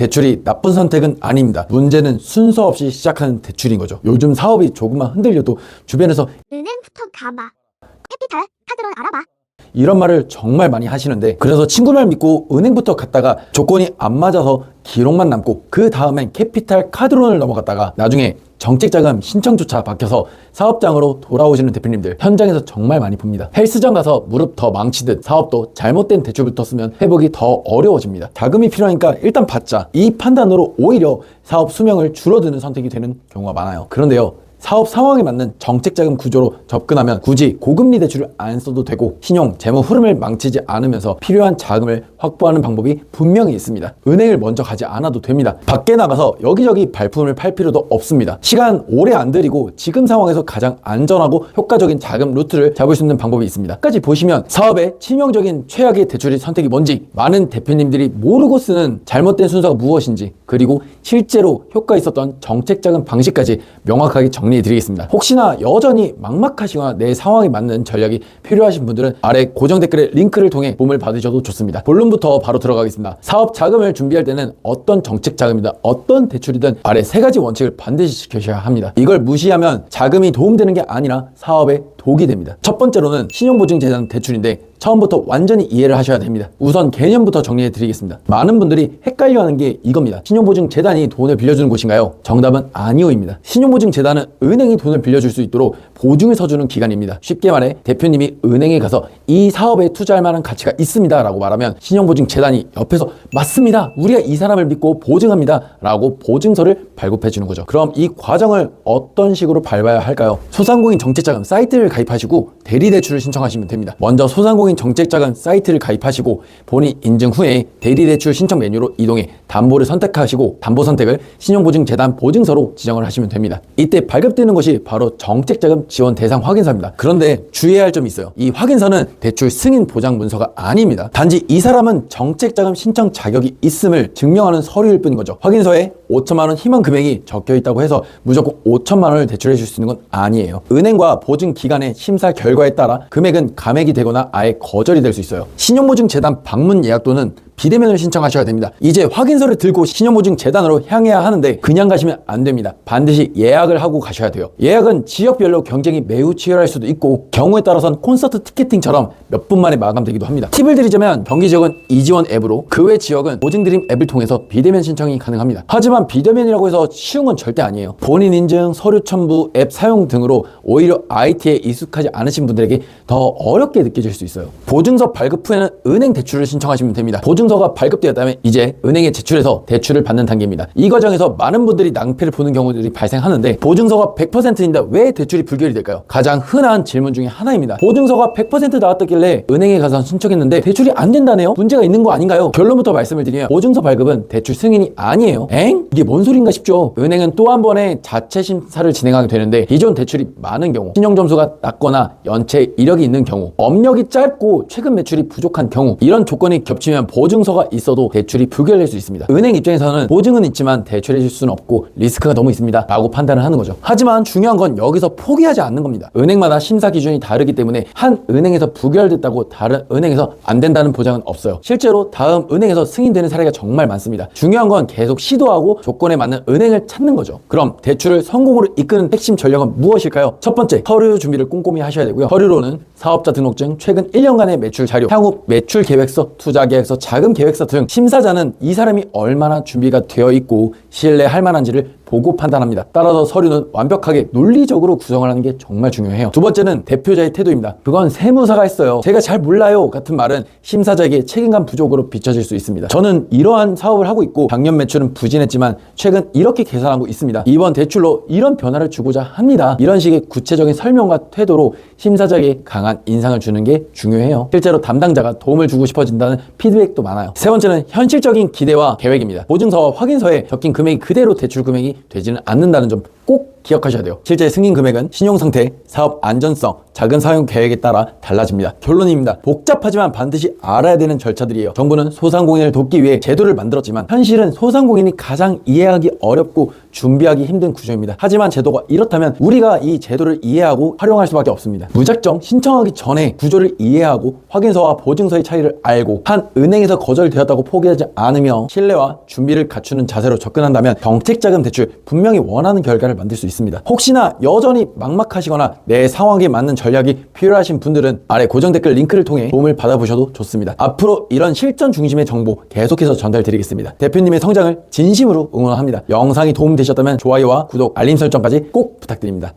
대출이 나쁜 선택은 아닙니다. 문제는 순서 없이 시작하는 대출인 거죠. 요즘 사업이 조금만 흔들려도 주변에서 은행부터 가봐. 캐피탈, 카드론 알아봐. 이런 말을 정말 많이 하시는데, 그래서 친구 말 믿고 은행부터 갔다가 조건이 안 맞아서 기록만 남고 그 다음엔 캐피탈 카드론을 넘어갔다가 나중에 정책자금 신청조차 바뀌어서 사업장으로 돌아오시는 대표님들 현장에서 정말 많이 봅니다. 헬스장 가서 무릎 더 망치듯 사업도 잘못된 대출부터 쓰면 회복이 더 어려워집니다. 자금이 필요하니까 일단 받자, 이 판단으로 오히려 사업 수명을 줄어드는 선택이 되는 경우가 많아요. 그런데요, 사업 상황에 맞는 정책자금 구조로 접근하면 굳이 고금리 대출을 안 써도 되고 신용, 재무 흐름을 망치지 않으면서 필요한 자금을 확보하는 방법이 분명히 있습니다. 은행을 먼저 가지 않아도 됩니다. 밖에 나가서 여기저기 발품을 팔 필요도 없습니다. 시간 오래 안 들이고 지금 상황에서 가장 안전하고 효과적인 자금 루트를 잡을 수 있는 방법이 있습니다. 끝까지 보시면 사업의 치명적인 최악의 대출의 선택이 뭔지, 많은 대표님들이 모르고 쓰는 잘못된 순서가 무엇인지, 그리고 실제로 효과 있었던 정책자금 방식까지 명확하게 정리해드리겠습니다. 혹시나 여전히 막막하시거나 내 상황에 맞는 전략이 필요하신 분들은 아래 고정 댓글에 링크를 통해 도움을 받으셔도 좋습니다. 본론부터 바로 들어가겠습니다. 사업 자금을 준비할 때는 어떤 정책 자금이든 어떤 대출이든 아래 3가지 원칙을 반드시 지켜셔야 합니다. 이걸 무시하면 자금이 도움되는 게 아니라 사업에 독이 됩니다. 첫 번째로는 신용보증재단 대출인데 처음부터 완전히 이해를 하셔야 됩니다. 우선 개념부터 정리해 드리겠습니다. 많은 분들이 헷갈려하는 게 이겁니다. 신용보증재단이 돈을 빌려주는 곳인가요? 정답은 아니오입니다. 신용보증재단은 은행이 돈을 빌려줄 수 있도록 보증을 서주는 기관입니다. 쉽게 말해 대표님이 은행에 가서 이 사업에 투자할 만한 가치가 있습니다 라고 말하면 신용보증재단이 옆에서 맞습니다, 우리가 이 사람을 믿고 보증합니다 라고 보증서를 발급해 주는 거죠. 그럼 이 과정을 어떤 식으로 밟아야 할까요? 소상공인 정책자금 사이트를 가입하시고 대리대출을 신청하시면 됩니다. 먼저 소상공인 정책자금 사이트를 가입하시고 본인 인증 후에 대리대출 신청 메뉴로 이동해 담보를 선택하시고 담보 선택을 신용보증재단 보증서로 지정을 하시면 됩니다. 이때 발급되는 것이 바로 정책자금 지원 대상 확인서입니다. 그런데 주의해야 할 점이 있어요. 이 확인서는 대출 승인 보장 문서가 아닙니다. 단지 이 사람은 정책자금 신청 자격이 있음을 증명하는 서류일 뿐인 거죠. 확인서에 5천만 원 희망 금액이 적혀 있다고 해서 무조건 5천만 원을 대출해 줄 수 있는 건 아니에요. 은행과 보증기관의 심사 결과에 따라 금액은 감액이 되거나 아예 거절이 될 수 있어요. 신용보증재단 방문 예약 또는 비대면을 신청하셔야 됩니다. 이제 확인서를 들고 신용보증재단으로 향해야 하는데 그냥 가시면 안 됩니다. 반드시 예약을 하고 가셔야 돼요. 예약은 지역별로 경쟁이 매우 치열할 수도 있고 경우에 따라선 콘서트 티켓팅처럼 몇 분 만에 마감되기도 합니다. 팁을 드리자면 경기 지역은 이지원 앱으로, 그 외 지역은 보증드림 앱을 통해서 비대면 신청이 가능합니다. 하지만 비대면이라고 해서 쉬운 건 절대 아니에요. 본인 인증, 서류 첨부, 앱 사용 등으로 오히려 IT에 익숙하지 않으신 분들에게 더 어렵게 느껴질 수 있어요. 보증서 발급 후에는 은행 대출을 신청하시면 됩니다. 보증서가 발급되었다면 이제 은행에 제출해서 대출을 받는 단계입니다. 이 과정에서 많은 분들이 낭패를 보는 경우들이 발생하는데 보증서가 100%인데 왜 대출이 불결이 될까요? 가장 흔한 질문 중에 하나입니다. 보증서가 100% 나왔다길래 은행에 가서 신청했는데 대출이 안 된다네요? 문제가 있는 거 아닌가요? 결론부터 말씀을 드리면 보증서 발급은 대출 승인이 아니에요. 엥? 이게 뭔 소린가 싶죠? 은행은 또 한 번의 자체 심사를 진행하게 되는데 기존 대출이 많은 경우, 신용 점수가 낮거나 연체 이력이 있는 경우, 업력이 짧고 최근 매출이 부족한 경우, 이런 조건이 겹치면 보증서가 있어도 대출이 불결될 수 있습니다. 은행 입장에서는 보증은 있지만 대출해 줄 수는 없고 리스크가 너무 있습니다 라고 판단을 하는 거죠. 하지만 중요한 건 여기서 포기하지 않는 겁니다. 은행마다 심사 기준이 다르기 때문에 한 은행에서 부결됐다고 다른 은행에서 안 된다는 보장은 없어요. 실제로 다음 은행에서 승인되는 사례가 정말 많습니다. 중요한 건 계속 시도하고 조건에 맞는 은행을 찾는 거죠. 그럼 대출을 성공으로 이끄는 핵심 전략은 무엇일까요? 첫 번째, 서류 준비를 꼼꼼히 하셔야 되고요. 서류로는 사업자 등록증, 최근 1년간의 매출 자료, 향후 매출 계획서, 투자 계획서, 자금 계획서 등 심사자는 이 사람이 얼마나 준비가 되어 있고 신뢰할 만한지를 보고 판단합니다. 따라서 서류는 완벽하게 논리적으로 구성을 하는 게 정말 중요해요. 두 번째는 대표자의 태도입니다. 그건 세무사가 했어요, 제가 잘 몰라요 같은 말은 심사자에게 책임감 부족으로 비춰질 수 있습니다. 저는 이러한 사업을 하고 있고 작년 매출은 부진했지만 최근 이렇게 계산하고 있습니다. 이번 대출로 이런 변화를 주고자 합니다. 이런 식의 구체적인 설명과 태도로 심사자에게 강한 인상을 주는 게 중요해요. 실제로 담당자가 도움을 주고 싶어진다는 피드백도 많아요. 세 번째는 현실적인 기대와 계획입니다. 보증서와 확인서에 적힌 금액이 그대로 대출 금액이 되지는 않는다는 점 꼭 기억하셔야 돼요. 실제 승인 금액은 신용 상태, 사업 안전성, 작은 사용 계획에 따라 달라집니다. 결론입니다. 복잡하지만 반드시 알아야 되는 절차들이에요. 정부는 소상공인을 돕기 위해 제도를 만들었지만 현실은 소상공인이 가장 이해하기 어렵고 준비하기 힘든 구조입니다. 하지만 제도가 이렇다면 우리가 이 제도를 이해하고 활용할 수밖에 없습니다. 무작정 신청하기 전에 구조를 이해하고 확인서와 보증서의 차이를 알고 한 은행에서 거절되었다고 포기하지 않으며 신뢰와 준비를 갖추는 자세로 접근한다면 정책자금 대출 분명히 원하는 결과를 만들 수 있습니다. 혹시나 여전히 막막하시거나 내 상황에 맞는 전략이 필요하신 분들은 아래 고정 댓글 링크를 통해 도움을 받아보셔도 좋습니다. 앞으로 이런 실전 중심의 정보 계속해서 전달드리겠습니다. 대표님의 성장을 진심으로 응원합니다. 영상이 도움되셨다면 좋아요와 구독, 알림 설정까지 꼭 부탁드립니다.